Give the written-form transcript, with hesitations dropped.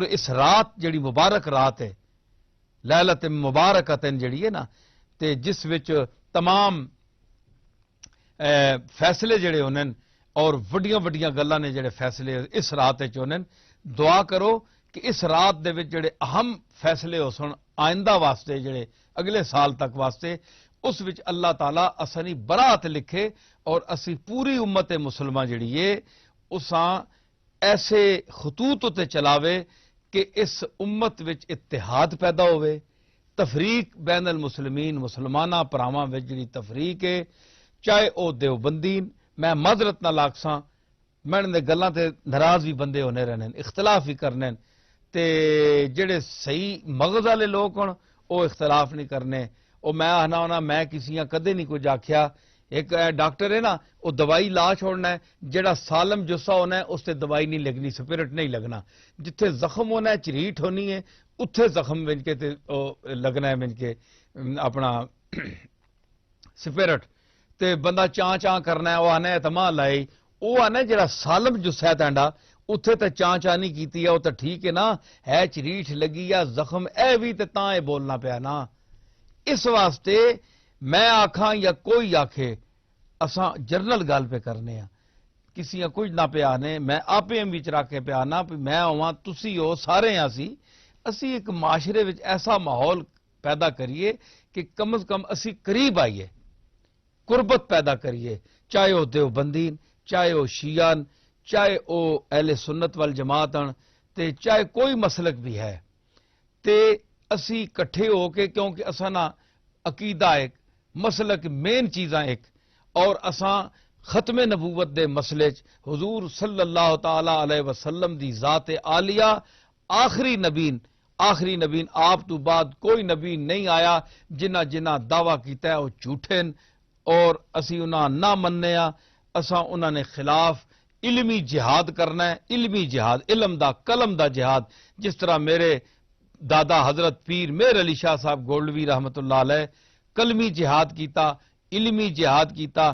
اور اس رات جڑی مبارک رات ہے لیلت مبارکتن جڑی ہے نا تے جس وچ تمام فیصلے جڑے ہونے اور وڈیاں وڈیاں گلاں نے جڑے فیصلے اس رات وچ ہونے دعا کرو کہ اس رات دے وچ جڑے اہم فیصلے ہو سن آئندہ واسطے جڑے اگلے سال تک واسطے اس وچ اللہ تعالیٰ اسانی برات لکھے اور اسی پوری امت مسلمہ جڑی ہے اساں ایسے خطوط تے چلاوے کہ اس امت وچ اتحاد پیدا ہوئے تفریق بین المسلمین مسلمانہ پراواں وچ جڑی تفریق ہے چاہے او دیوبندین میں معذرت نہ لاکساں میں نے گلاں تے ناراض بھی بندے ہونے رہنے اختلاف بھی کرنے تے جڑے صحیح مغز والے لوگ ہون او اختلاف نہیں کرنے او میں آنا ہونا میں کسیاں کدے نہیں کچھ آکھیا ایک ڈاکٹر ہے نا وہ دوائی لا چھوڑنا ہے جڑا سالم جسا ہونا ہے اس تے دوائی نہیں لگنی سپرٹ نہیں لگنا جتھے زخم ہونا ہے چریٹ ہونی ہے اتھے زخم بن کے تے لگنا ہے بن کے اپنا سپرٹ تے بندہ چاں چاں کرنا ہے وہ آنا ہے تما لائی وہ آنا ہے جڑا سالم جسا ہے تینڈا اتھے تے چاں چاں نہیں کیتی ہے وہ تو ٹھیک ہے نا ہے چریٹ لگی یا زخم اے بھی تے تاں اے بولنا پیا نا اس واسطے میں آکھاں یا کوئی آکھے اساں جرنل گل پہ کرنے ہیں کسی کچھ نہ پہ آنے میں آپ بھی چرا کے پہ آنا میں ہوا تسی ہو سارے ہیں اسی ایک معاشرے وچ ایسا ماحول پیدا کریے کہ کم از کم اسی قریب آئیے قربت پیدا کریے چاہے وہ دیوبندین چاہے وہ شیعان چاہے وہ اہل سنت والجماعت تے چاہے کوئی مسلک بھی ہے تے اسی کٹھے ہو کے کیونکہ اساں نا عقیدہ ایک مسلک مین چیزاں ایک اور اساں ختم نبوت دے مسئلے حضور صلی اللہ تعالی علیہ وسلم دی ذات عالیہ آخری نبی آپ تو بعد کوئی نبی نہیں آیا جنہ دعویٰ کیتا ہے وہ جھوٹے اور اسی انہاں نہ مننے اساں انہاں نے خلاف علمی جہاد کرنا ہے علمی جہاد علم دا قلم دا جہاد جس طرح میرے دادا حضرت پیر میر علی شاہ صاحب گولڈوی رحمت اللہ علیہ کلمی جہاد کیتا علمی جہاد کیتا